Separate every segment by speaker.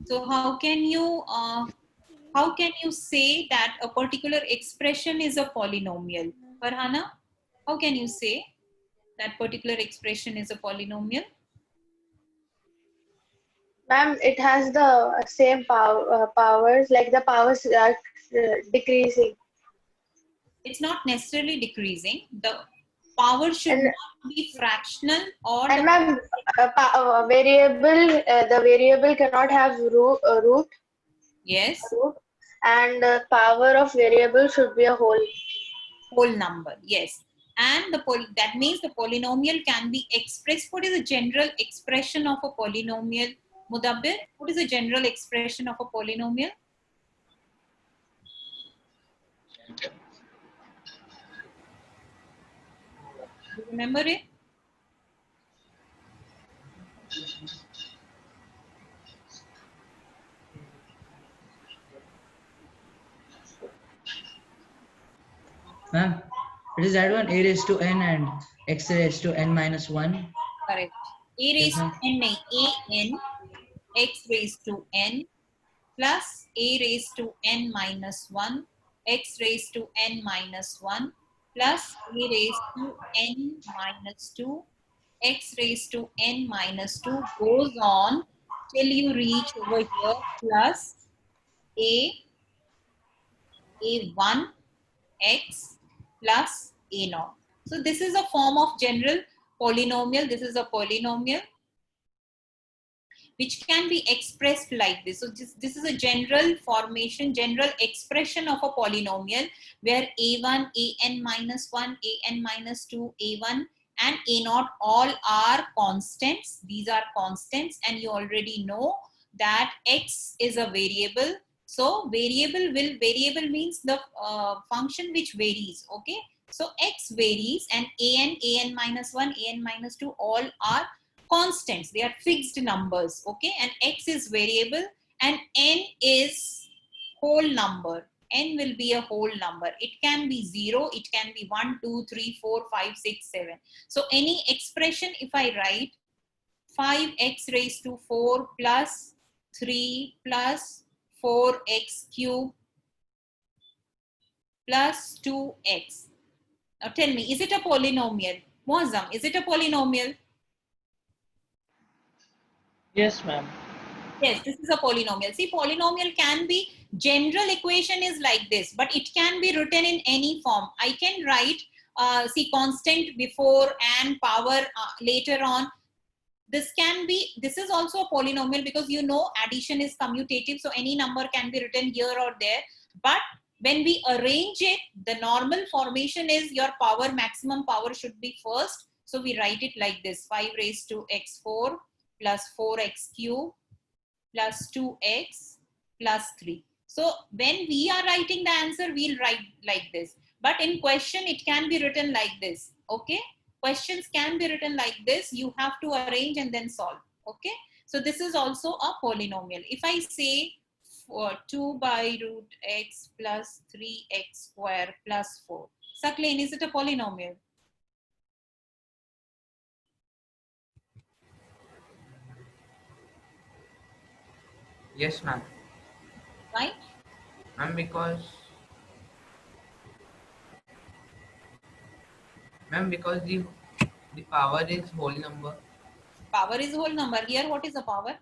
Speaker 1: So how can you say that a particular expression is a polynomial? Farhana, how can you say that particular expression is a polynomial?
Speaker 2: Ma'am, it has the same powers, like the powers are decreasing.
Speaker 1: It's not necessarily decreasing. The power should
Speaker 2: And
Speaker 1: not be fractional, or the
Speaker 2: and ma'am, variable, the variable cannot have
Speaker 1: yes,
Speaker 2: root, and the power of variable should be a whole.
Speaker 1: whole number. Yes. And that means the polynomial can be expressed. What is the general expression of a polynomial, Mudabbir? What is the general expression of a polynomial? Do you remember it?
Speaker 3: Ma'am, it is that one a raised to n and x raised to n minus 1.
Speaker 1: Correct. A
Speaker 3: Yes,
Speaker 1: raised
Speaker 3: ma'am.
Speaker 1: to n, a n, x raised to n plus a raised to n minus 1, x raised to n minus 1 plus a raised to n minus 2, x raised to n minus 2 goes on till you reach over here plus a1 x plus a naught. So this is a form of general polynomial. This is a polynomial which can be expressed like this. So this is a general formation, general expression of a polynomial where a1, an minus 1, an minus 2, a1 and a naught all are constants. These are constants, and you already know that x is a variable. So variable means the function which varies. Okay. So x varies, and an minus 1, an minus 2 all are constants. They are fixed numbers. Okay. And x is variable and n is whole number. N will be a whole number. It can be 0, it can be 1, 2, 3, 4, 5, 6, 7. So any expression, if I write 5x raised to 4 plus 3 plus 4x cube plus 2x. Now tell me, is it a polynomial? Muazzam, is it a polynomial?
Speaker 4: Yes, ma'am.
Speaker 1: Yes, this is a polynomial. See, polynomial can be, general equation is like this, but it can be written in any form. I can write, see, constant before and power later on. This is also a polynomial because you know addition is commutative. So any number can be written here or there. But when we arrange it, the normal formation is your power, maximum power should be first. So we write it like this: 5 raised to x4 plus 4x cube plus 2x plus 3. So when we are writing the answer, we'll write like this. But in question, it can be written like this. Okay. Questions can be written like this. You have to arrange and then solve. Okay. So this is also a polynomial. If I say for 2 by root x plus 3x square plus 4. Sakleen, is it a polynomial?
Speaker 5: Yes, ma'am.
Speaker 1: Right?
Speaker 5: Ma'am, because the power is whole number.
Speaker 1: Power is whole number. Here, what is the power?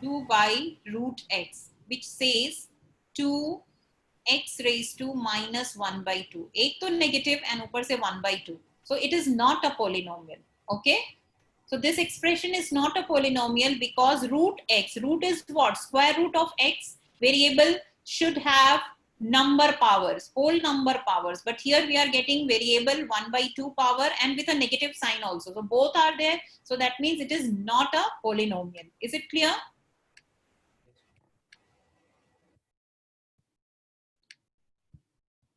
Speaker 1: 2 by root x, which says 2x raised to minus 1 by 2. एक तो negative and ऊपर से 1 by 2. So it is not a polynomial. Okay. So this expression is not a polynomial because root x, root is what? Square root of x. Variable should have number powers, whole number powers. But here we are getting variable 1 by 2 power and with a negative sign also. So both are there. So that means it is not a polynomial. Is it clear?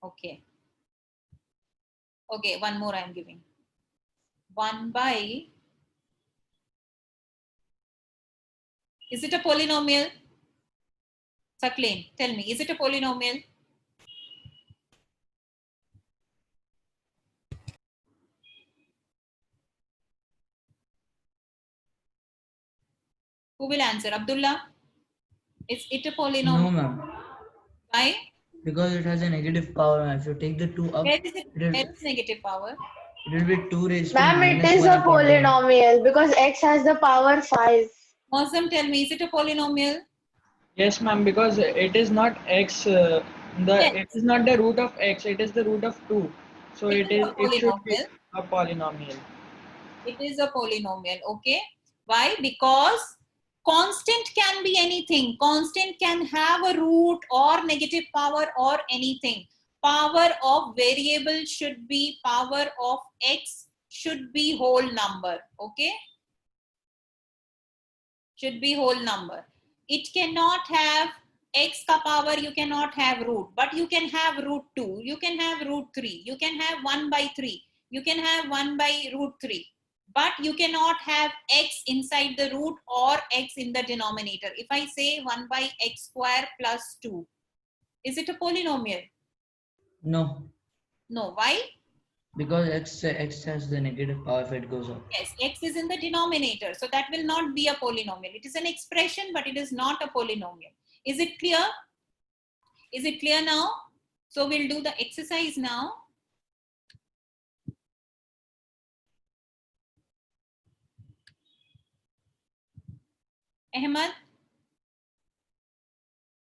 Speaker 1: Okay. Okay, one more I am giving. 1 by, is it a polynomial? Sakleen, tell me, is it a polynomial? Who will answer? Abdullah? Is it a
Speaker 3: No,
Speaker 1: polynomial?
Speaker 3: ma'am.
Speaker 1: Why?
Speaker 3: Because it has a negative power, ma'am. If you take the 2 up,
Speaker 1: Where is it?
Speaker 3: it will,
Speaker 1: Where is negative power?
Speaker 3: it will be 2 raised to
Speaker 2: Ma'am, it
Speaker 3: minus
Speaker 2: is
Speaker 3: 1
Speaker 2: a
Speaker 3: upon 10.
Speaker 2: polynomial because x has the power 5.
Speaker 1: Mosam, tell me, is it a polynomial?
Speaker 4: Yes, ma'am, because it is not x.
Speaker 1: Yes,
Speaker 4: It is not the root of x. It is the root of 2. So
Speaker 1: it is a
Speaker 4: it should be
Speaker 1: polynomial.
Speaker 4: a polynomial.
Speaker 1: It is a polynomial. Okay. Why? Because constant can be anything. Constant can have a root or negative power or anything. Power of variable should be power of x, should be whole number. Okay. Should be whole number. It cannot have x ka power, you cannot have root, but you can have root 2, you can have root 3, you can have 1 by 3, you can have 1 by root 3, but you cannot have x inside the root or x in the denominator. If I say 1 by x square plus 2, is it a polynomial?
Speaker 3: No,
Speaker 1: No. Why?
Speaker 3: because x has the negative power if it goes up.
Speaker 1: Yes, x is in the denominator, so that will not be a polynomial. It is an expression, but it is not a polynomial. Is it clear? Is it clear now? So we'll do the exercise now. Ahmad,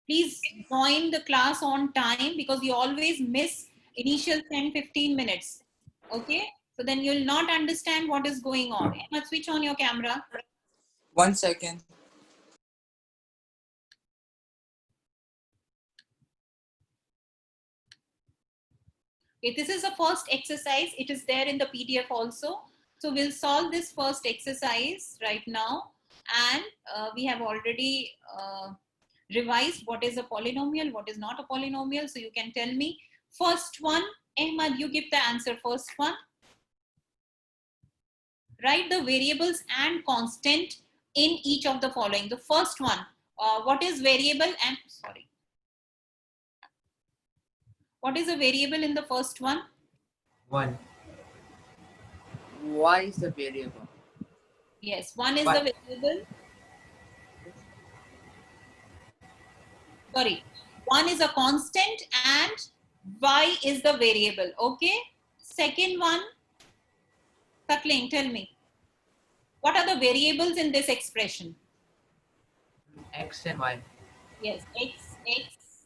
Speaker 1: please join the class on time because you always miss initial 10-15 minutes. Okay? So then you'll not understand what is going on. Ahmad, switch on your camera.
Speaker 5: 1 second.
Speaker 1: Okay, this is the first exercise. It is there in the PDF also. So we'll solve this first exercise right now. And we have already revised what is a polynomial, what is not a polynomial. So you can tell me. First one, Ahmad, you give the answer. First one. Write the variables and constant in each of the following. The first one, what is variable and, sorry. What is a variable in the first one?
Speaker 5: 1. Y is the variable.
Speaker 1: Yes, one is
Speaker 5: Y.
Speaker 1: the variable. Sorry, one is a constant and y is the variable. Okay. Second one, Taklin, tell me. What are the variables in this expression?
Speaker 5: X and Y.
Speaker 1: Yes, x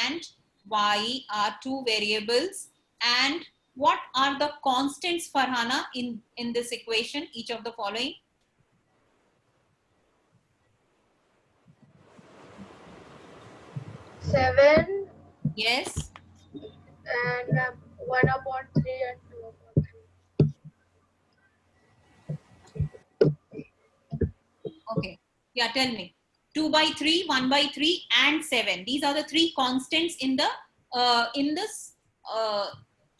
Speaker 1: and y are two variables. And what are the constants, Farhana, in this equation, each of the following?
Speaker 2: Seven
Speaker 1: Yes.
Speaker 2: and 1/3 and 2/3.
Speaker 1: Okay. Yeah, tell me. 2 by 3, 1 by 3, and 7. These are the three constants in this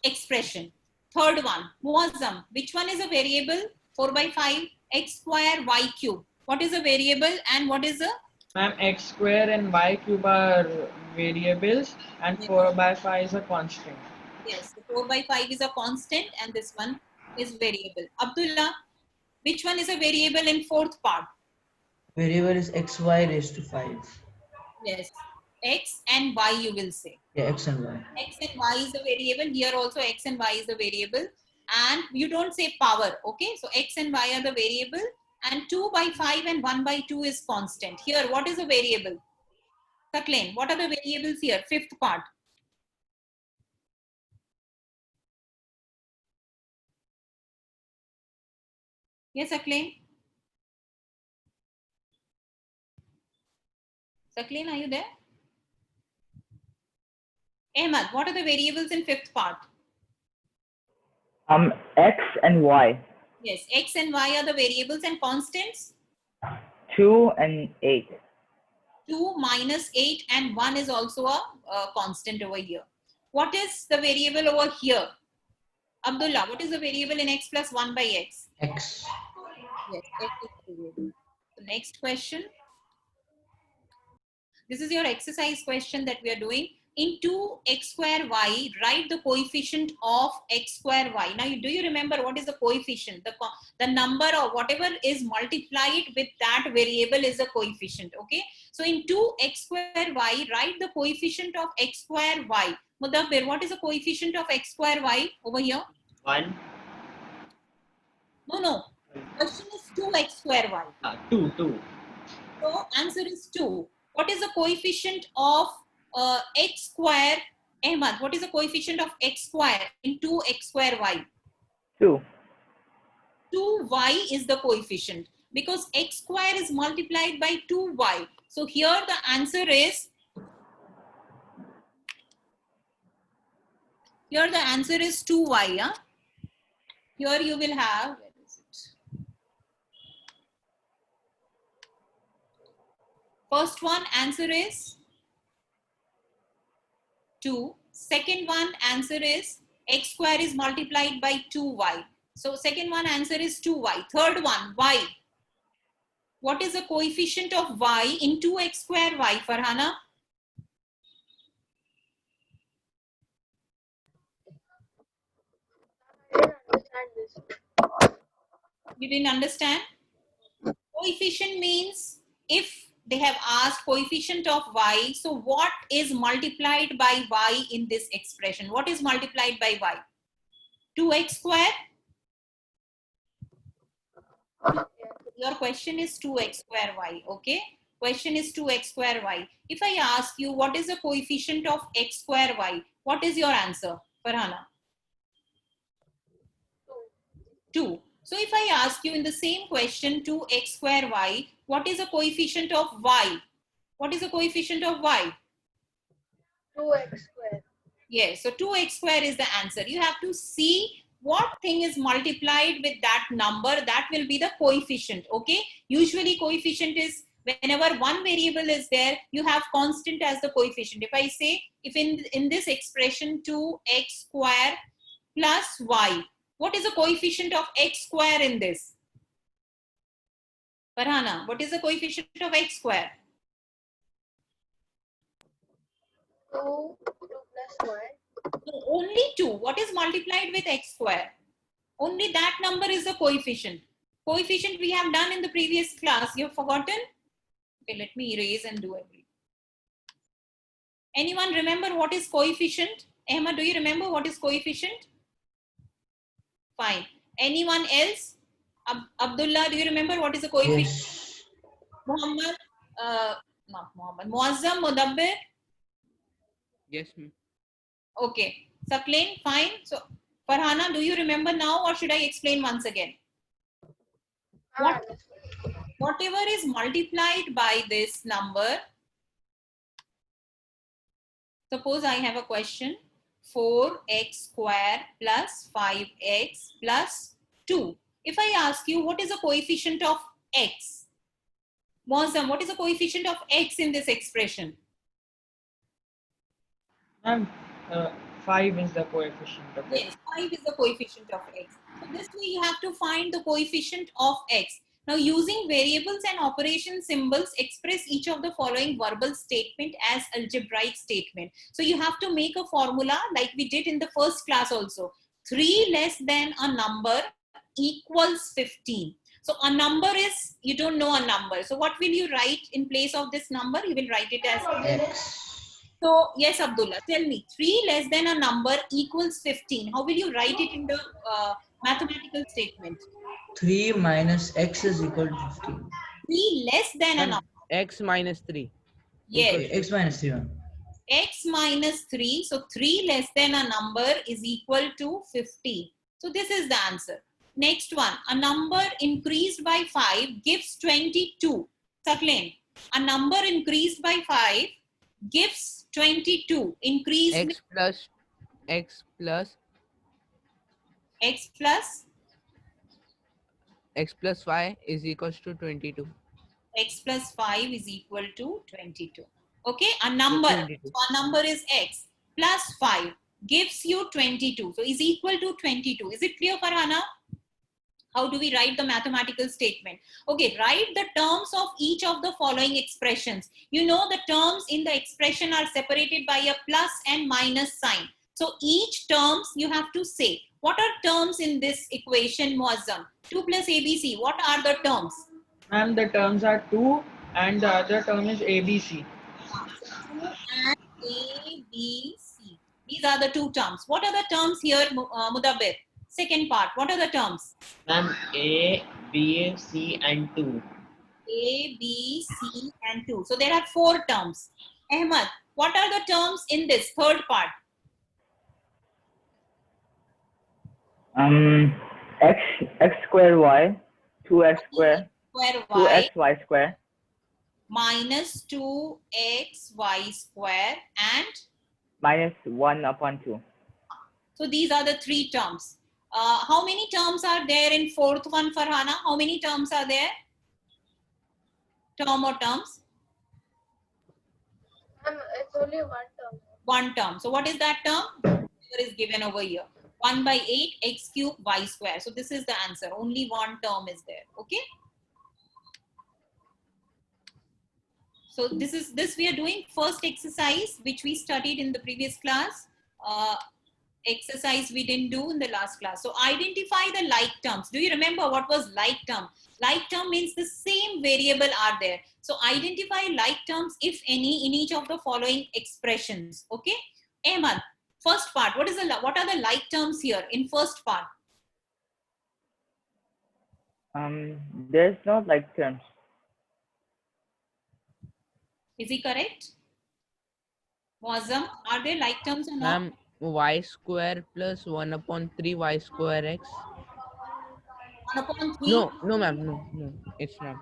Speaker 1: expression. Third one, Muazzam. Which one is a variable? 4 by 5, x square, y cube. What is a variable and what is a?
Speaker 4: Ma'am, x square and y cube are variables, and 4/5 is a constant.
Speaker 1: Yes, so 4 by 5 is a constant and this one is variable. Abdullah, which one is a variable in fourth part?
Speaker 3: Variable is xy raised to 5.
Speaker 1: Yes, x and y you will say.
Speaker 3: Yeah, x and y.
Speaker 1: X and y is a variable. Here also x and y is a variable. And you don't say power, okay? So x and y are the variable. And 2 by 5 and 1 by 2 is constant. Here, what is a variable? Taklin, what are the variables here? Fifth part. Yes, Taklin? Taklin, are you there? Ahmad, what are the variables in fifth part?
Speaker 6: X and Y.
Speaker 1: Yes, x and y are the variables and constants.
Speaker 6: 2 and 8.
Speaker 1: 2 minus 8 and 1 is also a constant over here. What is the variable over here? Abdullah, what is the variable in x plus 1 by x?
Speaker 3: X.
Speaker 1: Yes, x is the variable. The next question. This is your exercise question that we are doing. in 2x square y, write the coefficient of x square y. Now, do you remember what is the coefficient? The number or whatever is multiplied with that variable is a coefficient. Okay. So in 2x square y, write the coefficient of x square y. Mudabbir, what is the coefficient of x square y over here?
Speaker 7: 1.
Speaker 1: No. Question is 2x square y.
Speaker 7: 2. 2.
Speaker 1: So answer is 2. What is the coefficient of x square? Ahmad, what is the coefficient of x square in 2x square y?
Speaker 6: 2.
Speaker 1: 2y is the coefficient because x square is multiplied by 2y. So here the answer is, here the answer is 2y. Yeah? Here you will have, where is it? First one answer is 2. Second one answer is x square is multiplied by 2y. So second one answer is 2y. Third one, y. What is the coefficient of y in 2x square y, Farhana? You didn't understand? Coefficient means if they have asked coefficient of y, so what is multiplied by y in this expression? What is multiplied by y? 2x square? Your question is 2x square y, okay? Question is 2x square y. If I ask you what is the coefficient of x square y, what is your answer, Farhana? 2. So if I ask you in the same question 2x square y, what is the coefficient of y? What is the coefficient of y?
Speaker 2: 2x square.
Speaker 1: Yes, so 2x square is the answer. You have to see what thing is multiplied with that number, that will be the coefficient, okay? Usually coefficient is whenever one variable is there, you have constant as the coefficient. If I say, if in this expression 2x square plus y, what is the coefficient of x square in this? Farhana, what is the coefficient of x square?
Speaker 2: 2 plus 1.
Speaker 1: So only 2. What is multiplied with x square? Only that number is the coefficient. Coefficient we have done in the previous class. You have forgotten? Okay, let me erase and do everything. Anyone remember what is coefficient? Emma, do you remember what is coefficient? Fine. Anyone else? Abdullah, do you remember what is the coefficient?
Speaker 3: Yes.
Speaker 1: Muhammad, not Muhammad. Muazzam, Mudabbir?
Speaker 5: Yes, ma'am.
Speaker 1: Okay. Saklain, fine. So, Farhana, do you remember now or should I explain once again? Whatever is multiplied by this number, suppose I have a question, 4x square plus 5x plus 2. If I ask you what is the coefficient of x? Muazzam, what is the coefficient of x in this expression?
Speaker 4: Ma'am, 5 is the coefficient of x.
Speaker 1: Yes, 5 is the coefficient of x. So this way you have to find the coefficient of x. Now using variables and operation symbols, express each of the following verbal statement as algebraic statement. So you have to make a formula like we did in the first class also. 3 less than a number equals 15. So a number is, you don't know a number. So what will you write in place of this number? You will write it as
Speaker 3: X.
Speaker 1: So, yes, Abdullah, tell me, 3 less than a number equals 15. How will you write it in the mathematical statement?
Speaker 3: 3 minus x is equal to 15.
Speaker 1: 3 less than a
Speaker 5: Ma'am,
Speaker 1: number.
Speaker 5: x minus 3.
Speaker 1: Yes,
Speaker 3: Okay, x minus 3. Ma'am.
Speaker 1: x minus 3. So, 3 less than a number is equal to 50. So, this is the answer. Next one, a number increased by 5 gives 22. Saklain, a number increased by 5 gives 22. Increased
Speaker 5: X plus
Speaker 1: x plus
Speaker 5: y is equals to 22.
Speaker 1: x plus 5 is equal to 22. Okay, a number,
Speaker 5: 22.
Speaker 1: so a number is x plus 5 gives you 22. So is equal to 22. Is it clear, Farhana? How do we write the mathematical statement? Okay, write the terms of each of the following expressions. You know the terms in the expression are separated by a plus and minus sign. So each terms you have to say. What are terms in this equation, Muazzam? 2 plus ABC. What are the terms?
Speaker 4: Ma'am, the terms are 2 and the other term is ABC.
Speaker 1: 2 and A, B, C. These are the two terms. What are the terms here, Mudabbir? Second part. What are the terms?
Speaker 7: Ma'am, A, B, C, and 2.
Speaker 1: A, B, C, and 2. So there are 4 terms. Ahmad, what are the terms in this third part?
Speaker 6: X square y, 2x square,
Speaker 1: Square y
Speaker 6: 2xy square,
Speaker 1: minus 2xy square and
Speaker 6: minus 1 upon 2.
Speaker 1: so these are the 3 terms. How many terms are there in fourth one, Farhana? How many terms are there? Term or terms?
Speaker 2: It's only one term.
Speaker 1: One term. So what is that term? Whatever is given over here. 1 by 8 x cube y square. So this is the answer. Only one term is there. Okay. So this we are doing first exercise which we studied in the previous class. Exercise we didn't do in the last class. So identify the like terms. Do you remember what was like term? Like term means the same variable are there. So identify like terms if any in each of the following expressions. Okay. Ahmad, first part. What are the like terms here in first part?
Speaker 6: There's no like terms.
Speaker 1: Is he correct? Muazzam, are there like terms or not?
Speaker 5: Ma'am, y square plus 1 upon 3 y square x.
Speaker 1: 1 upon 3.
Speaker 5: No, ma'am, no, it's not.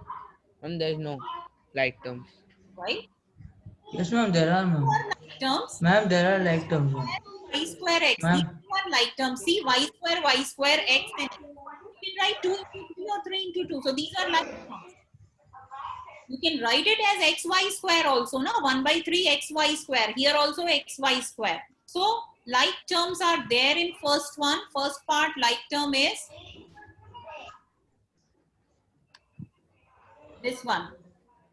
Speaker 5: Ma'am, there is no like terms.
Speaker 1: Right?
Speaker 3: Yes, ma'am, there are, ma'am.
Speaker 1: Like terms.
Speaker 3: Ma'am, there are like terms, ma'am.
Speaker 1: Y square x.
Speaker 3: Ma'am.
Speaker 1: These are like terms. See, y square x, and you can write 2 into 3 or 3 into 2. So these are like terms. You can write it as xy square also, no? 1 by 3 xy square. Here also xy square. So like terms are there in first one. First part like term is this one.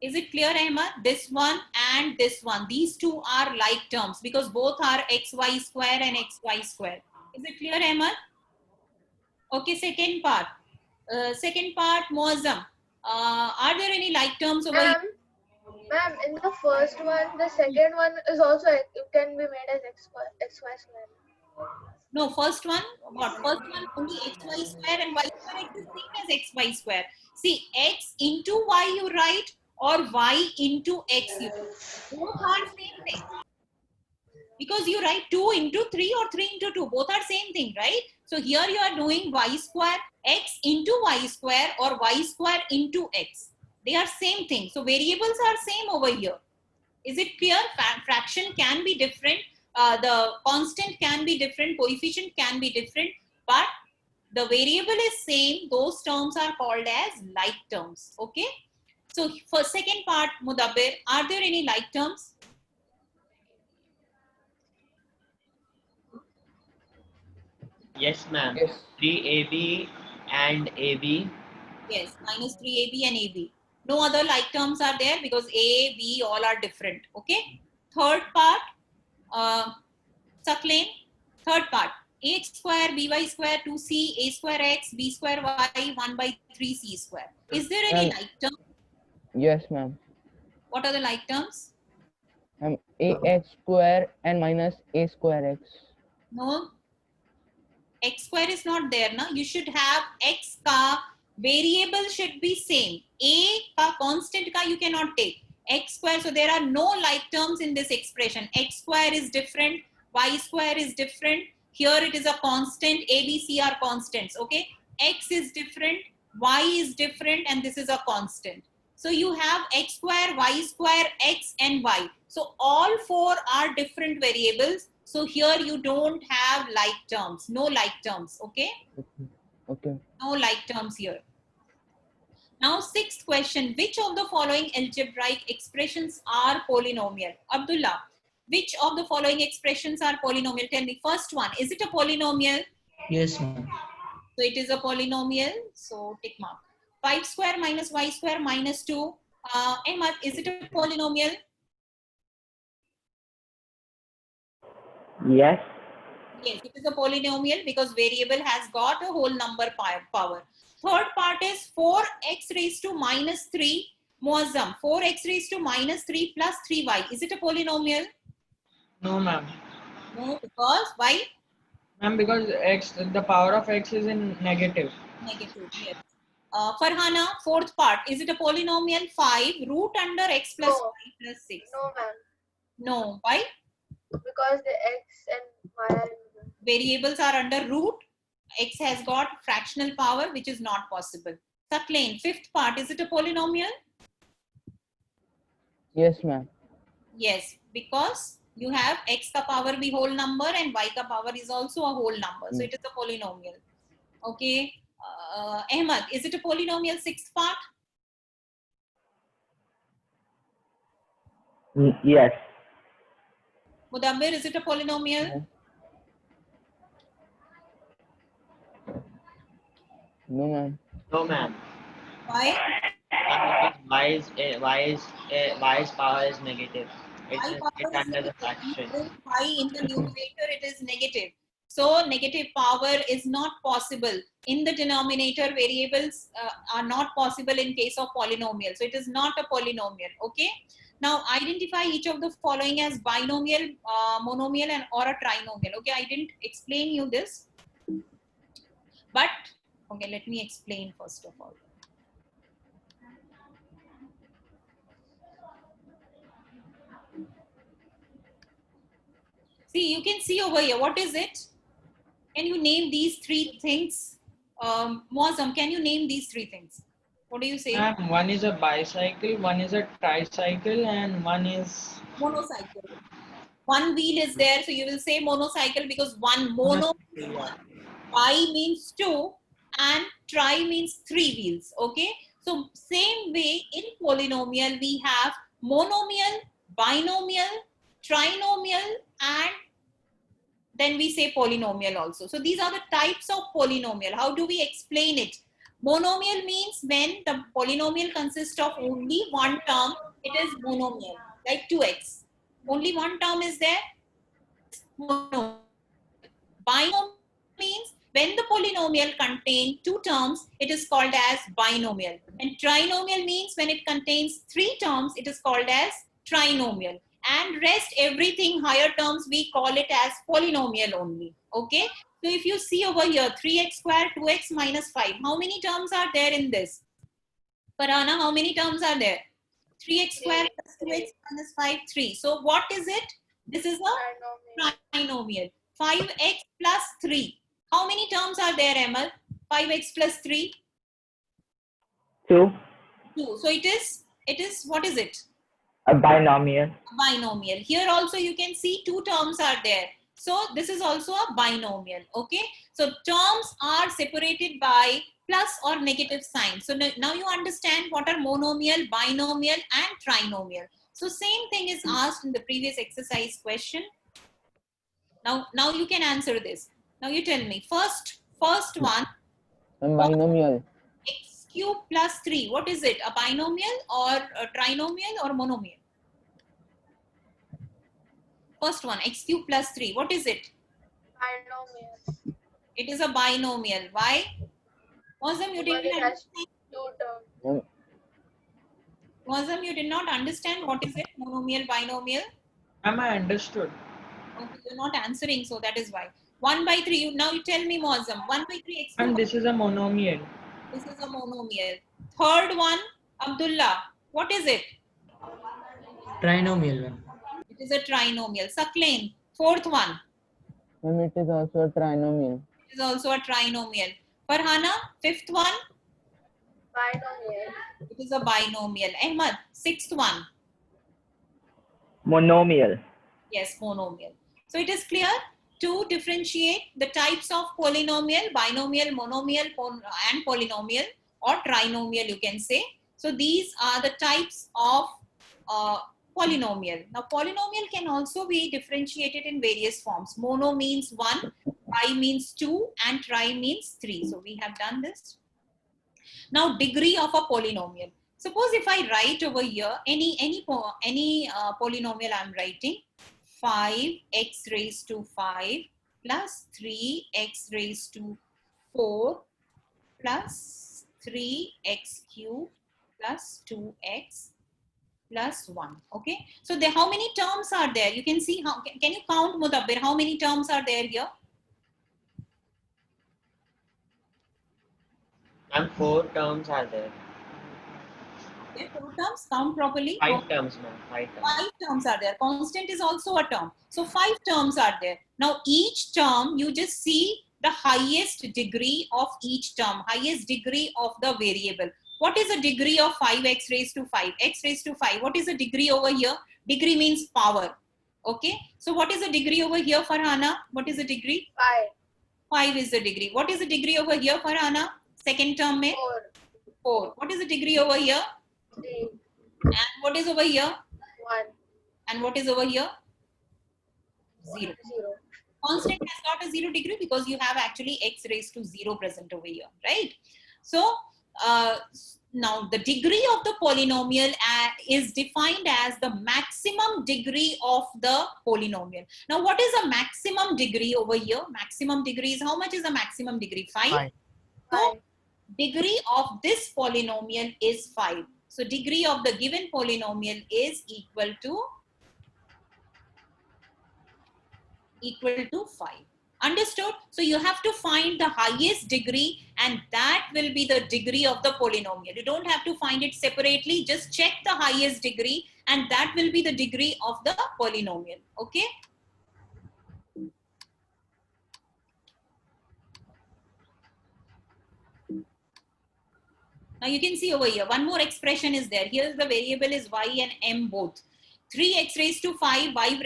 Speaker 1: Is it clear, Ahmad? This one and this one. These two are like terms because both are xy square and xy square. Is it clear, Ahmad? Okay, second part. Second part, Muazzam. Are there any like terms over here?
Speaker 2: Ma'am, in the first one, the second one is also it can be made as xy square.
Speaker 1: No, first one, what? First one only xy square and y square is the same as xy square. See, x into y you write or y into x you write. Both are same thing. Because you write 2 into 3 or 3 into 2. Both are same thing, right? So here you are doing y square, x into y square or y square into x. They are same thing. So variables are same over here. Is it clear? Fraction can be different. The constant can be different. Coefficient can be different. But the variable is same. Those terms are called as like terms. Okay. So for second part, Mudabbir, are there any like terms?
Speaker 7: Yes, ma'am.
Speaker 5: Yes.
Speaker 7: 3AB and AB.
Speaker 1: Yes, minus 3AB and AB. No other like terms are there because A, B all are different. Okay. Third part, Saklain, third part, ax square, by square, 2c, a square x, b square y, 1 by 3c square. Is there any like term?
Speaker 5: Yes, ma'am.
Speaker 1: What are the like terms?
Speaker 5: Ax square and minus a square x.
Speaker 1: No. X square is not there, na? You should have x ka variable should be same. A ka constant ka you cannot take. X square, so there are no like terms in this expression. X square is different, y square is different. Here it is a constant, A, B, C are constants, okay? X is different, y is different, and this is a constant. So you have x square, y square, x and y. So all 4 are different variables. So here you don't have like terms, no like terms, okay?
Speaker 5: Okay.
Speaker 1: No like terms here. Now, sixth question, which of the following algebraic expressions are polynomial? Abdullah, which of the following expressions are polynomial? Tell me, first one, is it a polynomial?
Speaker 3: Yes, ma'am.
Speaker 1: So it is a polynomial. So tick mark. 5 square minus y square minus 2. Ahmad, is it a polynomial?
Speaker 6: Yes.
Speaker 1: Yes, it is a polynomial because variable has got a whole number power. Third part is 4x raised to minus 3. Muazzam, 4x raised to minus 3 plus 3y. Is it a polynomial?
Speaker 4: No, ma'am.
Speaker 1: No, because why?
Speaker 4: Ma'am, because the power of x is in negative.
Speaker 1: Negative, yes. Farhana, fourth part. Is it a polynomial? 5 root under x plus
Speaker 2: No.
Speaker 1: y plus 6.
Speaker 2: No, ma'am.
Speaker 1: No, why?
Speaker 2: Because the x and y are
Speaker 1: Variables are under root. X has got fractional power, which is not possible. Saklain, fifth part. Is it a polynomial?
Speaker 5: Yes, ma'am.
Speaker 1: Yes, because you have x ka power be whole number and y ka power is also a whole number. So it is a polynomial. Okay. Ahmad, is it a polynomial sixth part?
Speaker 6: Yes.
Speaker 1: Mudabbir, is it a polynomial?
Speaker 5: No, ma'am.
Speaker 7: No, ma'am.
Speaker 1: Why?
Speaker 7: Because y's power is negative.
Speaker 1: Y
Speaker 7: It's
Speaker 1: power is
Speaker 7: under the
Speaker 1: negative.
Speaker 7: fraction.
Speaker 1: You put y in the numerator, it is negative. So negative power is not possible. In the denominator, variables are not possible in case of polynomial. So it is not a polynomial. Okay. Now identify each of the following as binomial, monomial, and or a trinomial. Okay, I didn't explain you this, but okay, let me explain first of all. See, you can see over here. What is it? Can you name these three things? Muazzam, can you name these three things? What do you say?
Speaker 4: Ma'am, one is a bicycle, one is a tricycle, and one is
Speaker 1: Monocycle. One wheel is there, so you will say monocycle because one mono, bi means two, and tri means three wheels. Okay. So same way in polynomial we have monomial, binomial, trinomial, and then we say polynomial also. So these are the types of polynomial. How do we explain it? Monomial means when the polynomial consists of only one term, it is monomial, like 2x. Only one term is there. Monomial. Binomial means when the polynomial contains two terms, it is called as binomial. And trinomial means when it contains three terms, it is called as trinomial. And rest everything higher terms, we call it as polynomial only. Okay. So if you see over here, 3x square, 2x minus 5. How many terms are there in this? Farhana, how many terms are there? 3x square plus 2x minus 5, 3. So what is it? This is a trinomial. 5x plus 3. How many terms are there, Emil? 5x plus 3?
Speaker 6: 2.
Speaker 1: 2. So it is, what is it?
Speaker 6: A binomial.
Speaker 1: Binomial. Here also you can see two terms are there. So this is also a binomial. Okay. So terms are separated by plus or negative sign. So now you understand what are monomial, binomial, and trinomial. So same thing is asked in the previous exercise question. Now you can answer this. Now you tell me. First one.
Speaker 5: A binomial.
Speaker 1: X cube plus 3. What is it? A binomial or a trinomial or monomial? First one, x cube plus 3. What is it?
Speaker 2: binomial.
Speaker 1: It is a binomial. Why? Muazzam, you didn't understand.
Speaker 2: Two terms.
Speaker 1: Muazzam, you did not understand what is it? Monomial, binomial.
Speaker 4: Ma'am, I understood.
Speaker 1: Okay, you're not answering, so that is why. 1 by 3. Now you tell me, Muazzam. 1 by 3 x cube.
Speaker 4: And this is a monomial.
Speaker 1: This is a monomial. Third one, Abdullah. What is it?
Speaker 3: Trinomial one.
Speaker 1: It is a trinomial. Saklain. Fourth one.
Speaker 5: Ma'am, it is also a trinomial.
Speaker 1: It is also a trinomial. Farhana. Fifth one.
Speaker 2: Binomial.
Speaker 1: It is a binomial. Ahmad. Sixth one.
Speaker 6: Monomial.
Speaker 1: Yes, monomial. So it is clear to differentiate the types of polynomial, binomial, monomial, and polynomial, or trinomial you can say. So these are the types of polynomial. Now polynomial can also be differentiated in various forms. Mono means one, bi means 2 and tri means 3. So we have done this. Now degree of a polynomial. Suppose if I write over here any polynomial I'm writing, 5x raised to 5 plus 3x raised to 4 plus 3x cubed plus 2x plus 1. Okay, so there, how many terms are there? You can see, how can you count, Mudabbir, how many terms are there here?
Speaker 7: And 4 terms are there.
Speaker 1: Okay, 4 terms, count properly.
Speaker 7: 5 terms, ma'am. 5 terms.
Speaker 1: 5 terms are there. Constant is also a term. So 5 terms are there. Now each term, you just see the highest degree of each term, highest degree of the variable. What is the degree of 5x raised to 5? X raised to 5. What is the degree over here? Degree means power. Okay. So what is the degree over here, Farhana? What is the degree?
Speaker 2: 5,
Speaker 1: 5 is the degree. What is the degree over here, Farhana? Second term mein?
Speaker 2: 4,
Speaker 1: 4. What is the degree over here?
Speaker 2: 3,
Speaker 1: And what is over here?
Speaker 2: 1,
Speaker 1: And what is over here? 0.
Speaker 2: 0.
Speaker 1: Constant has got a 0 degree because you have actually x raised to 0 present over here, right? So now the degree of the polynomial is defined as the maximum degree of the polynomial. Now what is a maximum degree over here? Maximum degree is, how much is the maximum degree? 5?
Speaker 5: 5.
Speaker 1: So degree of this polynomial is 5. So degree of the given polynomial is equal to 5. Understood? So you have to find the highest degree, and that will be the degree of the polynomial. You don't have to find it separately. Just check the highest degree, and that will be the degree of the polynomial. Okay? Now you can see over here, one more expression is there. Here the variable is y and m both. 3x raised to 5, y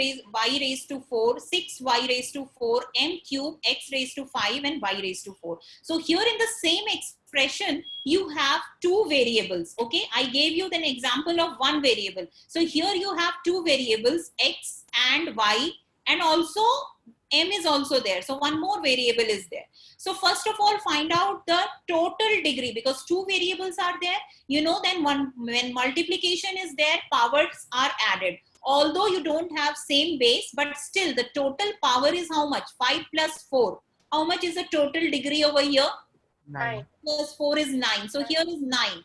Speaker 1: raised to 4, 6y raised to 4, m cube, x raised to 5, and y raised to 4. So here in the same expression, you have two variables. Okay, I gave you an example of one variable. So here you have two variables, x and y, and also m is also there. So one more variable is there. So first of all, find out the total degree, because two variables are there. You know, then when multiplication is there, powers are added. Although you don't have same base, but still the total power is how much? 5 plus 4. How much is the total degree over here?
Speaker 5: 9.
Speaker 1: Plus 4 is 9. So here is 9.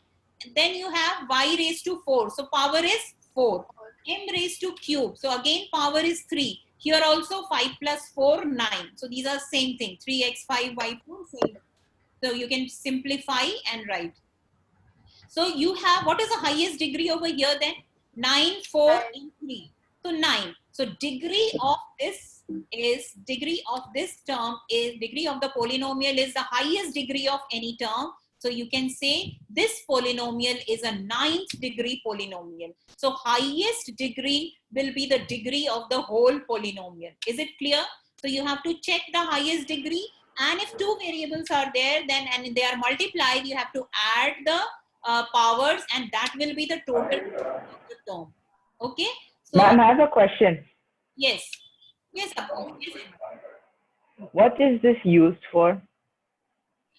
Speaker 1: Then you have y raised to 4. So power is 4. M raised to cube. So again power is 3. Here also 5 plus 4, 9. So these are same thing. 3x, 5, y, 4, same. So you can simplify and write. So you have, what is the highest degree over here then? 9, 4, and 3. So 9. So degree of this term is, degree of the polynomial is the highest degree of any term. So you can say this polynomial is a 9th degree polynomial. So highest degree will be the degree of the whole polynomial. Is it clear? So you have to check the highest degree, and if two variables are there, then and they are multiplied, you have to add the powers, and that will be the total of the term. Okay? So
Speaker 6: Ma'am, I have a question.
Speaker 1: yes. Yes, Appu. Yes.
Speaker 6: What is this used for?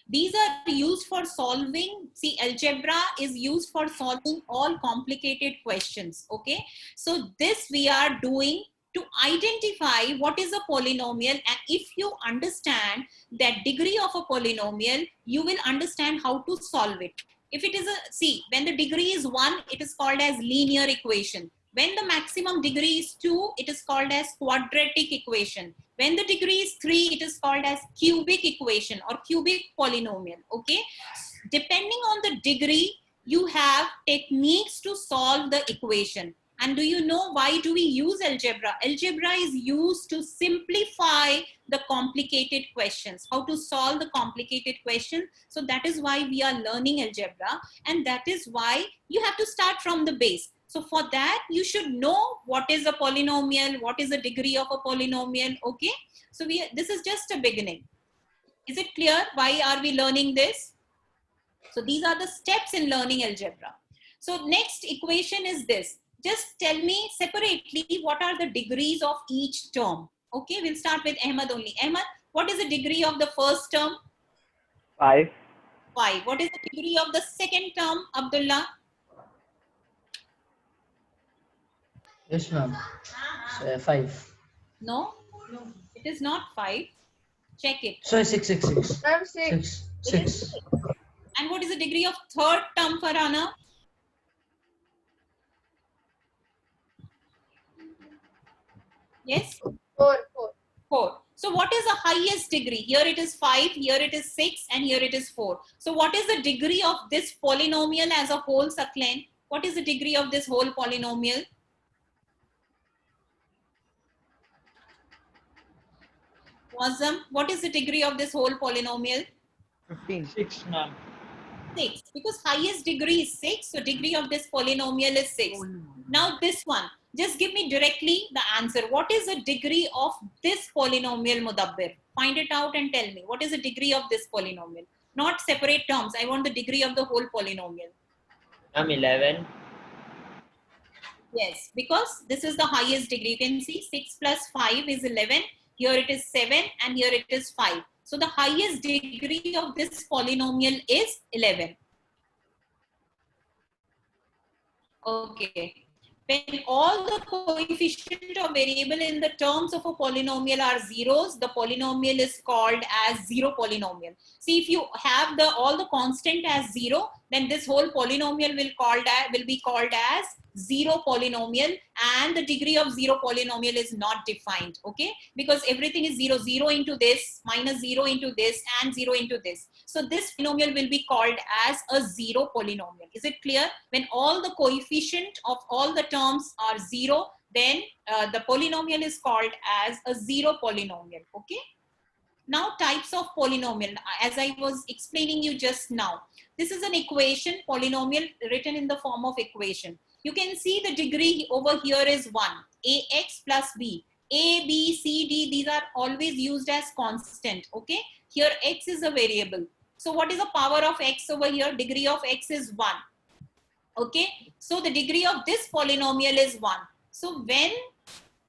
Speaker 1: These are used for solving, see, algebra is used for solving all complicated questions, okay? So this we are doing to identify what is a polynomial, and if you understand that degree of a polynomial, you will understand how to solve it. If it is a, see, when the degree is 1, it is called as linear equation. When the maximum degree is 2, it is called as quadratic equation. When the degree is 3, it is called as cubic equation or cubic polynomial. Okay. Depending on the degree, you have techniques to solve the equation. And do you know why do we use algebra? Algebra is used to simplify the complicated questions, how to solve the complicated questions. So that is why we are learning algebra, and that is why you have to start from the base. So for that, you should know what is a polynomial, what is the degree of a polynomial, okay? So this is just a beginning. Is it clear? Why are we learning this? So these are the steps in learning algebra. So next equation is this. Just tell me separately what are the degrees of each term. Okay, we'll start with Ahmed only. Ahmed, What is the degree of the first term?
Speaker 6: 5.
Speaker 1: 5. What is the degree of the second term, Abdullah?
Speaker 3: Yes, ma'am. 5.
Speaker 1: No, it is not 5. Check it.
Speaker 3: So 6.
Speaker 2: Ma'am, 6.
Speaker 3: 6.
Speaker 1: It is
Speaker 3: 6.
Speaker 1: 6. And what is the degree of third term, Farhana? Yes?
Speaker 2: 4.
Speaker 1: 4. So what is the highest degree? Here it is 5, here it is 6, and here it is 4. So what is the degree of this polynomial as a whole, Saklen? What is the degree of this whole polynomial? Wazam, what is the degree of this whole polynomial?
Speaker 5: 15.
Speaker 4: 6, ma'am.
Speaker 1: 6. Because highest degree is 6, so degree of this polynomial is 6. Now this one, just give me directly the answer. What is the degree of this polynomial, Mudabbir? Find it out and tell me. What is the degree of this polynomial? Not separate terms. I want the degree of the whole polynomial.
Speaker 7: Ma'am, 11.
Speaker 1: Yes, because this is the highest degree. You can see 6 plus 5 is 11. Here it is 7 and here it is 5. So the highest degree of this polynomial is 11. Okay. When all the coefficient or variable in the terms of a polynomial are zeros, the polynomial is called as zero polynomial. See, if you have all the constant as 0, then this whole polynomial will be called as zero polynomial, and the degree of zero polynomial is not defined, okay? Because everything is 0, 0 into this, minus 0 into this, and 0 into this. So this polynomial will be called as a zero polynomial. Is it clear? When all the coefficient of all the terms are 0, then the polynomial is called as a zero polynomial, okay? Now types of polynomial, as I was explaining you just now. This is an equation, polynomial written in the form of equation. You can see the degree over here is 1, ax plus b. A, B, C, D, these are always used as constant, okay? Here x is a variable. So what is the power of x over here? Degree of x is 1, okay? So the degree of this polynomial is 1. So when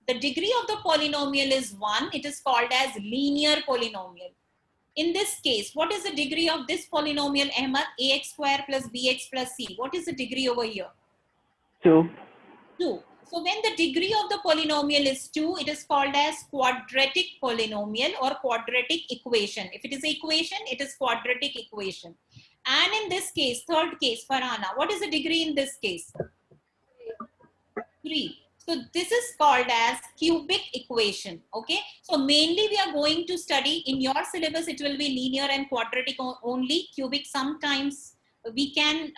Speaker 1: the degree of the polynomial is 1, it is called as linear polynomial. In this case, what is the degree of this polynomial, Ahmad? Ax square plus bx plus c. What is the degree over here?
Speaker 6: 2.
Speaker 1: 2. So when the degree of the polynomial is 2, it is called as quadratic polynomial or quadratic equation. If it is an equation, it is quadratic equation. And in this case, third case, Farhana, what is the degree in this case? 3. So this is called as cubic equation, okay? So mainly we are going to study, in your syllabus it will be linear and quadratic only. Cubic sometimes we can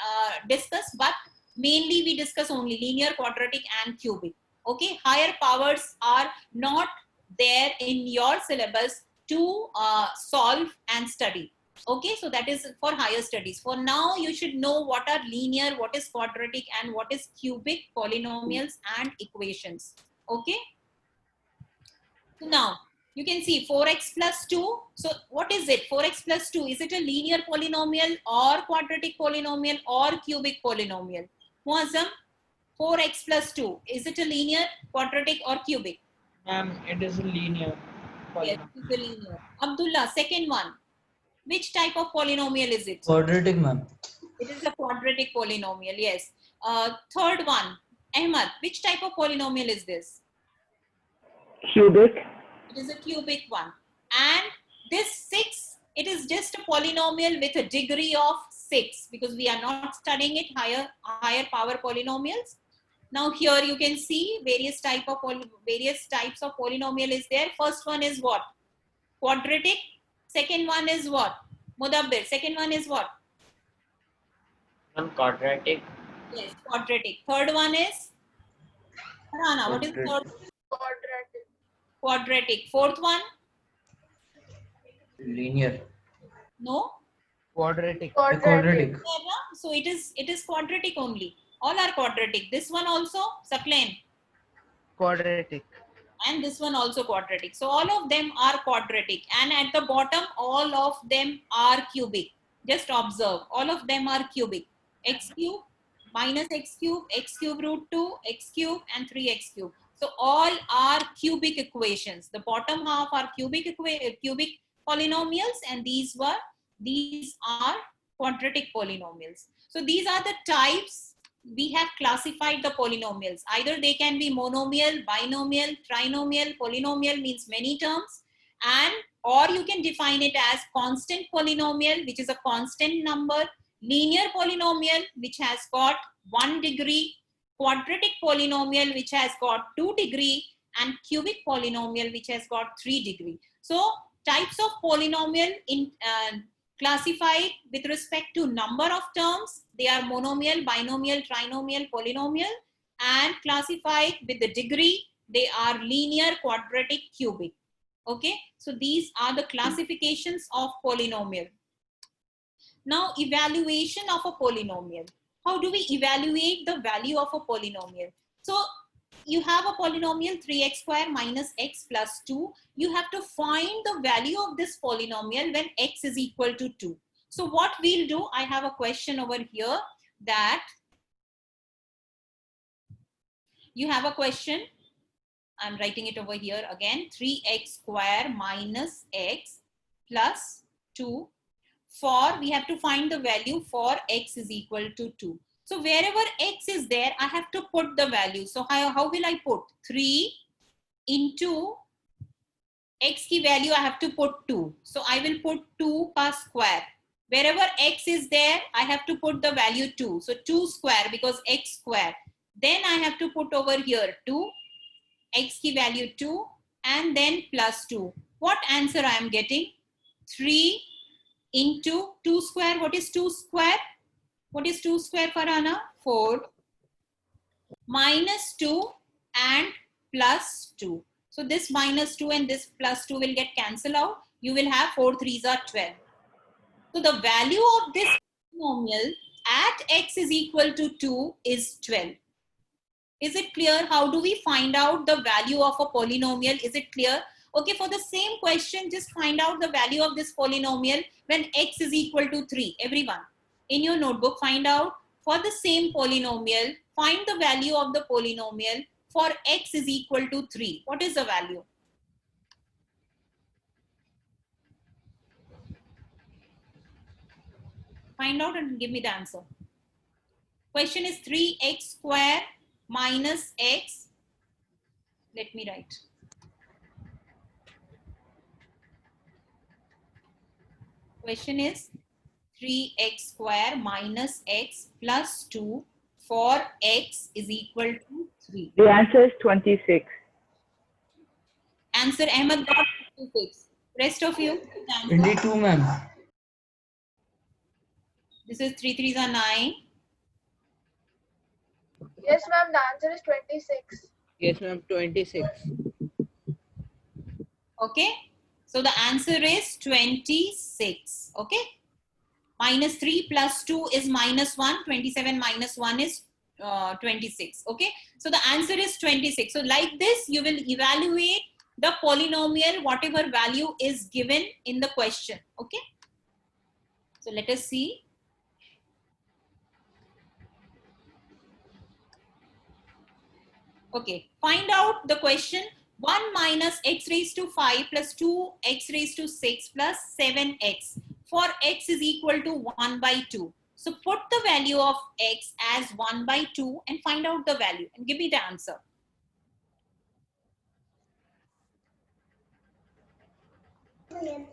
Speaker 1: discuss, but mainly we discuss only linear, quadratic and cubic, okay? Higher powers are not there in your syllabus to solve and study. Okay, so that is for higher studies. For now, you should know what are linear, what is quadratic, and what is cubic polynomials and equations. Okay. So now you can see 4x plus 2. So what is it? 4x plus 2. Is it a linear polynomial or quadratic polynomial or cubic polynomial? Muazzam, 4x plus 2. Is it a linear, quadratic, or cubic?
Speaker 4: It is a linear
Speaker 1: Yes,
Speaker 4: polynomial.
Speaker 1: it is a linear. Abdullah, second one. Which type of polynomial is it?
Speaker 3: Quadratic, ma'am.
Speaker 1: It is a quadratic polynomial, yes. Third one, Ahmad, which type of polynomial is this?
Speaker 6: Cubic.
Speaker 1: It is a cubic one. And this 6, it is just a polynomial with a degree of 6, because we are not studying it higher power polynomials. Now here you can see various types of polynomial is there. First one is what? Quadratic. Second one is what? Mudabbir. Second one is what?
Speaker 7: Quadratic.
Speaker 1: Yes, quadratic. Third one is? Farhana, what is the third?
Speaker 2: Quadratic.
Speaker 1: Quadratic. Fourth one?
Speaker 3: Linear.
Speaker 1: No?
Speaker 5: Quadratic.
Speaker 3: Quadratic.
Speaker 1: So it is quadratic only. All are quadratic. This one also, Saklen.
Speaker 5: Quadratic.
Speaker 1: And this one also quadratic. So all of them are quadratic. And at the bottom, all of them are cubic. Just observe. All of them are cubic. X cube, minus x cube root 2, x cube, and 3x cube. So all are cubic equations. The bottom half are cubic polynomials, and these are quadratic polynomials. So these are the types we have classified the polynomials. Either they can be monomial, binomial, trinomial. Polynomial means many terms, and or you can define it as constant polynomial, which is a constant number, linear polynomial, which has got 1 degree, quadratic polynomial, which has got 2 degree, and cubic polynomial, which has got 3 degree. So types of polynomial in classified with respect to number of terms, they are monomial, binomial, trinomial, polynomial, and classified with the degree, they are linear, quadratic, cubic. Okay, so these are the classifications of polynomial. Now, evaluation of a polynomial. How do we evaluate the value of a polynomial? So you have a polynomial 3x square minus x plus 2. You have to find the value of this polynomial when x is equal to 2. So what we'll do, I have a question over here that you have a question. I'm writing it over here again. 3x square minus x plus 2. For we have to find the value for x is equal to 2. So wherever x is there, I have to put the value. So how will I put? 3 into x ki value I have to put 2. So I will put 2 per square. Wherever x is there, I have to put the value 2. So 2 square because x square. Then I have to put over here 2, x ki value 2, and then plus 2. What answer I am getting? 3 into 2 square. What is 2 square? What is 2 square, Farhana? 4. Minus 2 and plus 2. So this minus 2 and this plus 2 will get cancelled out. You will have 4 3s are 12. So the value of this polynomial at x is equal to 2 is 12. Is it clear? How do we find out the value of a polynomial? Is it clear? Okay, for the same question, just find out the value of this polynomial when x is equal to 3. Everyone, in your notebook, find out for the same polynomial, find the value of the polynomial for x is equal to 3. What is the value? Find out and give me the answer. Question is 3x square minus x. Let me write. Question is 3x square minus x plus 2 for x is equal to 3.
Speaker 6: The answer is 26.
Speaker 1: Answer Ahmed got 26. Rest of you?
Speaker 3: 22, ma'am.
Speaker 1: This is 3 3s are 9.
Speaker 2: Yes, ma'am. The answer is 26.
Speaker 5: Yes, ma'am. 26.
Speaker 1: Okay. So the answer is 26. Okay. Minus 3 plus 2 is minus 1. 27 minus 1 is 26. Okay. So the answer is 26. So like this, you will evaluate the polynomial, whatever value is given in the question. Okay. So let us see. Okay. Find out the question. 1 minus x raised to 5 plus 2x raised to 6 plus 7x for x is equal to 1 by 2. So put the value of x as 1 by 2 and find out the value and give me the answer.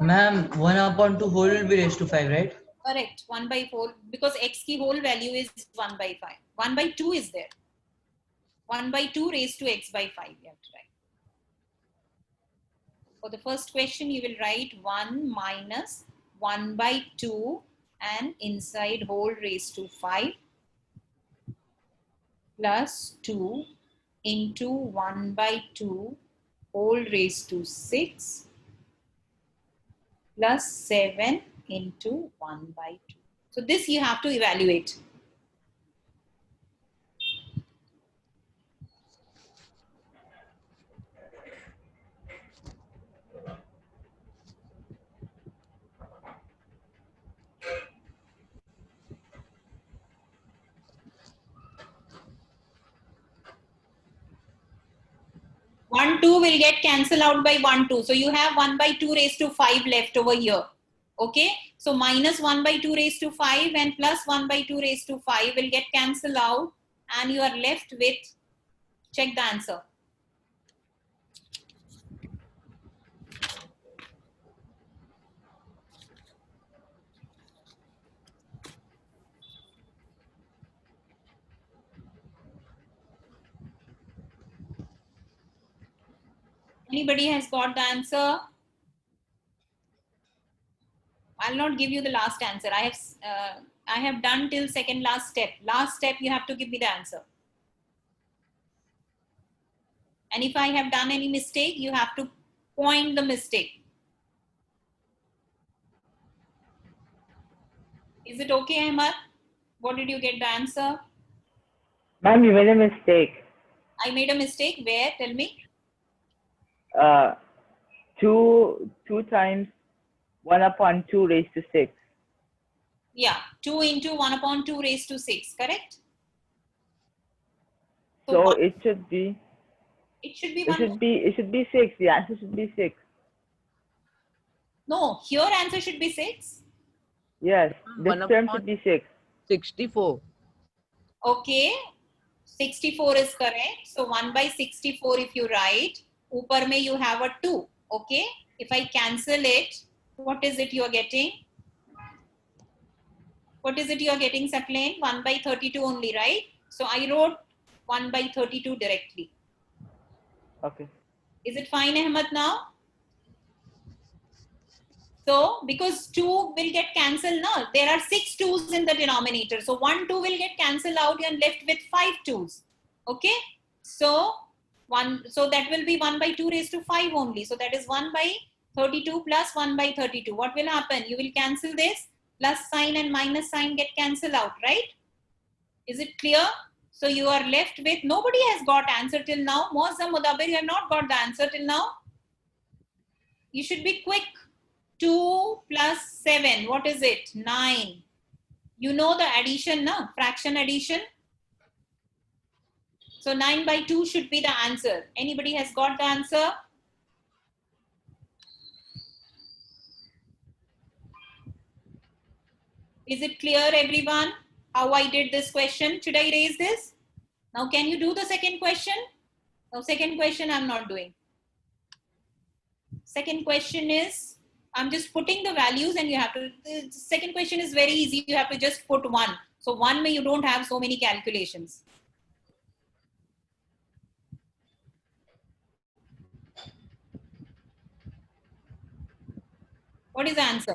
Speaker 3: Ma'am, 1 upon 2 whole will be raised to 5, right?
Speaker 1: Correct. 1 by 4 because x ki whole value is 1 by 5. 1 by 2 is there. 1 by 2 raised to x by 5. You have to write. For the first question, you will write 1 minus 1 by 2 and inside whole raised to 5 plus 2 into 1 by 2 whole raised to 6 plus 7 into 1 by 2. So this you have to evaluate. 1, 2 will get cancelled out by 1, 2. So you have 1 by 2 raised to 5 left over here. Okay. So minus 1 by 2 raised to 5 and plus 1 by 2 raised to 5 will get cancelled out. And you are left with, check the answer. Anybody has got the answer? I'll not give you the last answer. I have done till second last step. Last step, you have to give me the answer. And if I have done any mistake, you have to point the mistake. Is it okay, Ahmad? What did you get the answer?
Speaker 6: Ma'am, you made a mistake.
Speaker 1: I made a mistake. Where? Tell me.
Speaker 6: 2 times 1 upon 2 raised to 6.
Speaker 1: Yeah, 2 into 1 upon 2 raised to 6, correct?
Speaker 6: So
Speaker 1: one-
Speaker 6: it should be
Speaker 1: it should be
Speaker 6: it
Speaker 1: 1.
Speaker 6: should be 6. The answer should be 6.
Speaker 1: No, here answer should be 6.
Speaker 6: Yes, this
Speaker 5: 1
Speaker 6: term
Speaker 5: upon
Speaker 6: should be 6.
Speaker 5: 64.
Speaker 1: Okay, 64 is correct. So 1 by 64 if you write, upar mein you have a 2. Okay, if I cancel it, what is it you are getting? What is it you are getting, Saklain? 1 by 32 only, right? So I wrote 1 by 32 directly.
Speaker 6: Okay.
Speaker 1: Is it fine, Ahmad, now? So, because 2 will get cancelled now, there are 6 2's in the denominator. So, 1 2 will get cancelled out and left with 5 2's. Okay. So, that will be 1 by 2 raised to 5 only. So, that is 1 by 32 plus 1 by 32. What will happen? You will cancel this, plus sign and minus sign get cancelled out, right? Is it clear? So, you are left with, nobody has got answer till now. Muazzam Mudabbir, you have not got the answer till now. You should be quick. 2 plus 7, what is it? 9. You know the addition, na? Fraction addition. So 9 by 2 should be the answer. Anybody has got the answer? Is it clear, everyone, how I did this question? Should I raise this? Now, can you do the second question? Now, second question I'm not doing. Second question is, I'm just putting the values and you have to, the second question is very easy. You have to just put 1. So 1 may you don't have so many calculations. What is the answer?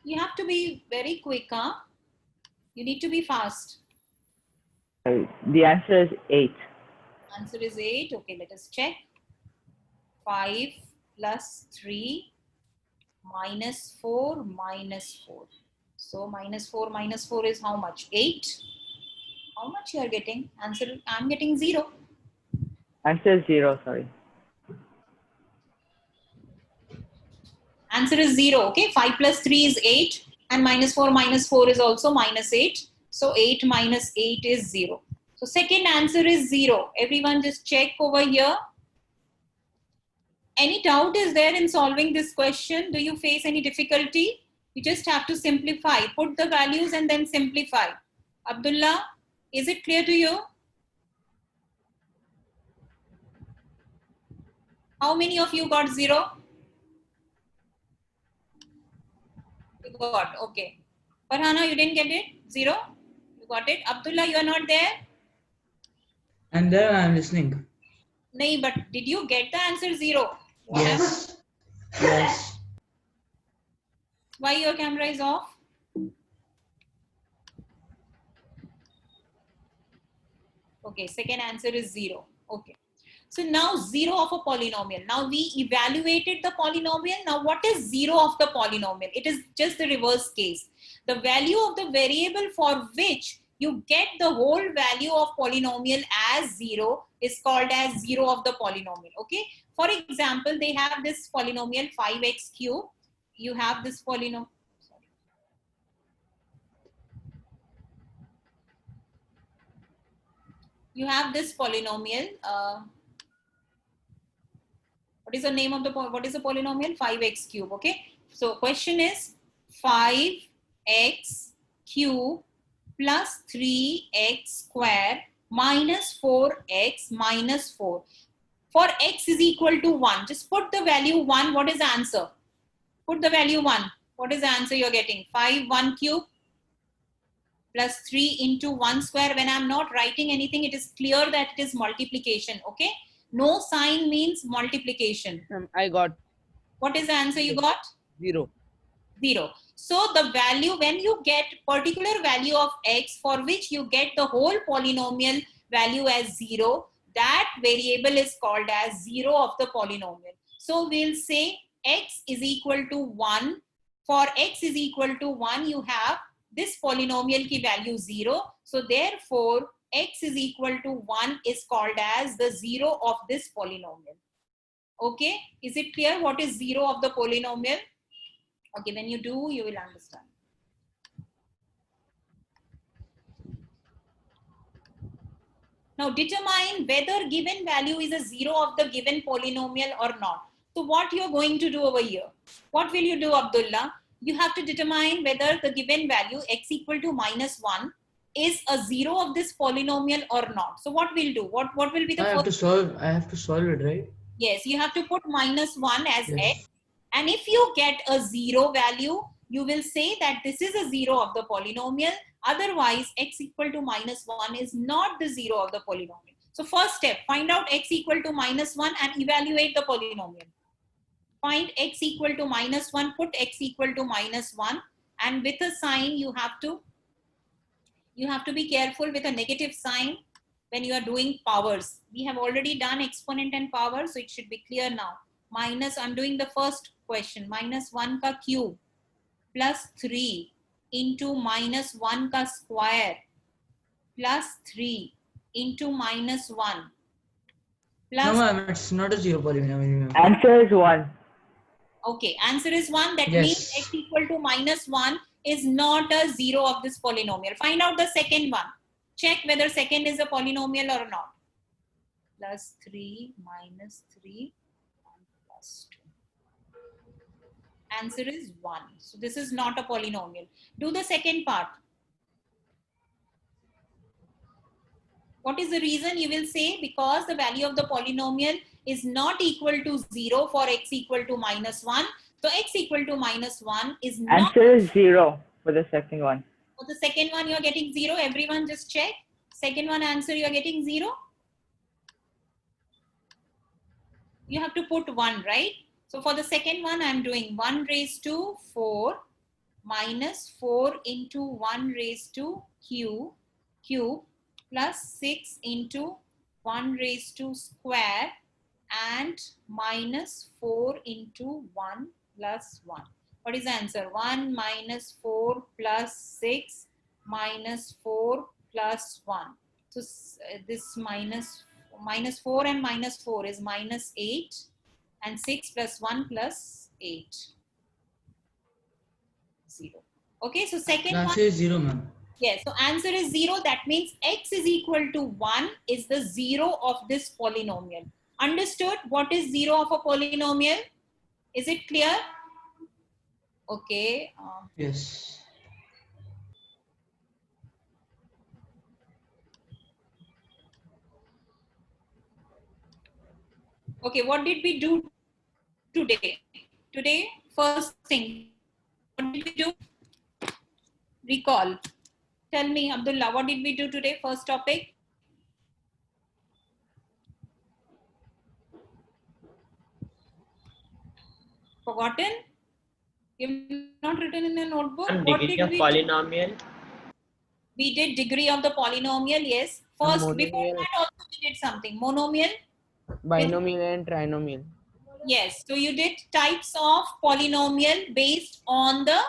Speaker 1: You have to be very quick, huh? You need to be fast.
Speaker 6: The answer is 8.
Speaker 1: Answer is 8. Okay, let us check. 5 plus 3 minus 4 minus 4. So minus 4 is how much? 8. How much you are getting? Answer, I'm getting 0.
Speaker 6: Answer is 0, sorry.
Speaker 1: Answer is 0. Okay, 5 plus 3 is 8 and minus 4 is also minus 8. So 8 minus 8 is 0. So second answer is 0. Everyone just check over here. Any doubt is there in solving this question? Do you face any difficulty? You just have to simplify. Put the values and then simplify. Abdullah, is it clear to you? How many of you got 0? You got, okay. Farhana, you didn't get it? 0? You got it? Abdullah, you are not there?
Speaker 3: I'm there, I'm listening.
Speaker 1: No, but did you get the answer 0?
Speaker 3: Yes. Yes.
Speaker 1: Why your camera is off? Okay, second answer is 0. Okay. So now 0 of a polynomial. Now we evaluated the polynomial. Now what is 0 of the polynomial? It is just the reverse case. The value of the variable for which you get the whole value of polynomial as 0 is called as 0 of the polynomial. Okay. For example, they have this polynomial 5x cube. You have this polynomial. You have this polynomial. What is the name of the what is the polynomial? 5x cube. Okay. So question is 5x cube plus 3x square minus 4x minus 4. For x is equal to 1, just put the value 1. What is the answer? Put the value 1. What is the answer you're getting? 5 1 cube plus 3 into 1 square. When I'm not writing anything, it is clear that it is multiplication. Okay. No sign means multiplication.
Speaker 5: I got
Speaker 1: What is the answer you got?
Speaker 5: 0.
Speaker 1: 0. So the value, when you get particular value of x for which you get the whole polynomial value as 0, that variable is called as 0 of the polynomial. So we'll say x is equal to 1. For x is equal to 1, you have this polynomial ki value 0. So therefore, x is equal to 1 is called as the 0 of this polynomial. Okay, is it clear what is 0 of the polynomial? Okay, when you do, you will understand. Now determine whether given value is a 0 of the given polynomial or not. So what you're going to do over here? What will you do, Abdullah? You have to determine whether the given value x equal to minus 1 is a 0 of this polynomial or not. So what we'll do? What will be the
Speaker 3: I have
Speaker 1: first?
Speaker 3: to solve it, right?
Speaker 1: Yes, you have to put minus 1 as
Speaker 3: Yes.
Speaker 1: x. And if you get a 0 value, you will say that this is a 0 of the polynomial. Otherwise, x equal to minus 1 is not the 0 of the polynomial. So first step, find out x equal to minus 1 and evaluate the polynomial. Find x equal to minus 1, put x equal to minus 1. And with a sign, you have to be careful with a negative sign when you are doing powers. We have already done exponent and power, so it should be clear now. Minus, I'm doing the first question, minus 1 ka cube plus 3 into minus 1 ka square plus 3 into minus 1 plus.
Speaker 3: No, ma'am, it's not a 0 polynomial.
Speaker 6: Answer is 1.
Speaker 1: Okay, answer is 1. That
Speaker 3: Yes.
Speaker 1: means x equal to minus 1 is not a 0 of this polynomial. Find out the second one. Check whether second is a polynomial or not. Plus 3 minus 3 and plus 2. Answer is 1. So this is not a polynomial. Do the second part. What is the reason? You will say because the value of the polynomial is not equal to 0 for x equal to minus 1. So x equal to minus 1 is not.
Speaker 6: Answer is 0 for the second one.
Speaker 1: For the second one, you are getting 0. Everyone just check. Second one answer, you are getting 0. You have to put 1, right? So for the second one, I'm doing 1 raised to 4 minus 4 into 1 raised to cube plus 6 into 1 raised to square and minus 4 into 1 plus 1. What is the answer? 1 minus 4 plus 6 minus 4 plus 1. So this minus 4 and minus 4 is minus 8 and 6 plus 1 plus 8. 0. Okay, so second
Speaker 3: The
Speaker 1: one.
Speaker 3: answer is 0, ma'am.
Speaker 1: Yes, so answer is 0. That means x is equal to 1 is the 0 of this polynomial. Understood what is 0 of a polynomial? Is it clear? Okay.
Speaker 3: Yes.
Speaker 1: Okay, what did we do today? Today, first thing, what did we do? Recall. Tell me, Abdullah, what did we do today? First topic. Forgotten? You've not written in a notebook?
Speaker 7: And
Speaker 1: What
Speaker 7: degree
Speaker 1: did
Speaker 7: of
Speaker 1: we do?
Speaker 7: polynomial.
Speaker 1: We did degree of the polynomial, yes. First, before
Speaker 5: Monomial.
Speaker 1: that also we did something. Monomial?
Speaker 5: Binomial and trinomial.
Speaker 1: Yes. So you did types of polynomial based on the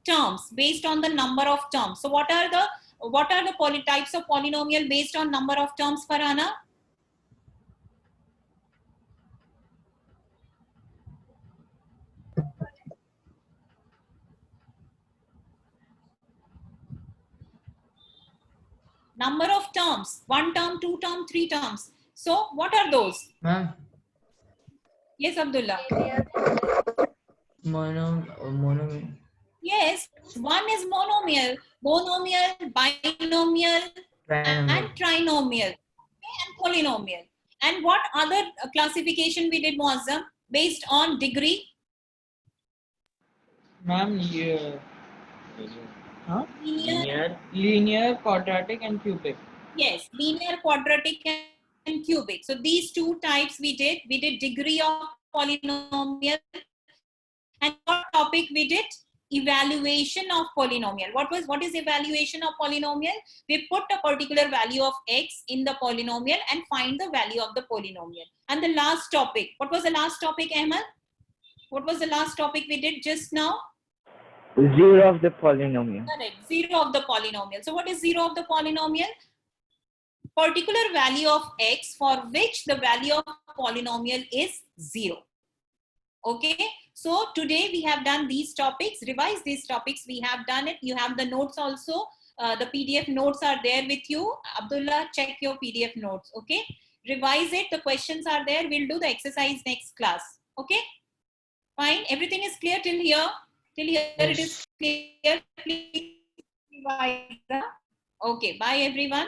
Speaker 1: terms, based on the number of terms. So what are the types of polynomial based on number of terms, Farhana? Number of terms, 1 term, 2 term, 3 terms. So what are those?
Speaker 3: Ma'am,
Speaker 1: Yes, Abdullah.
Speaker 3: monomial.
Speaker 1: Yes, one is monomial, binomial, and
Speaker 3: Trinomial.
Speaker 1: trinomial, and polynomial. And what other classification we did, Muazzam, based on degree?
Speaker 4: Ma'am, huh?
Speaker 1: Linear,
Speaker 4: Linear, quadratic, and cubic.
Speaker 1: yes, linear, quadratic, and cubic. So these two types we did. We did degree of polynomial. And what topic we did? Evaluation of polynomial. What is evaluation of polynomial? We put a particular value of x in the polynomial and find the value of the polynomial. And the last topic, what was the last topic, Ahmed? What was the last topic we did just now?
Speaker 6: Zero of the polynomial.
Speaker 1: Correct, zero of the polynomial. So what is zero of the polynomial? Particular value of x for which the value of polynomial is 0. Okay, so today we have done these topics, revise these topics, we have done it. You have the notes also, the PDF notes are there with you. Abdullah, check your PDF notes, okay? Revise it, the questions are there, we'll do the exercise next class, okay? Fine, everything is clear till here? Till here it is clear, please revise. Okay, bye everyone.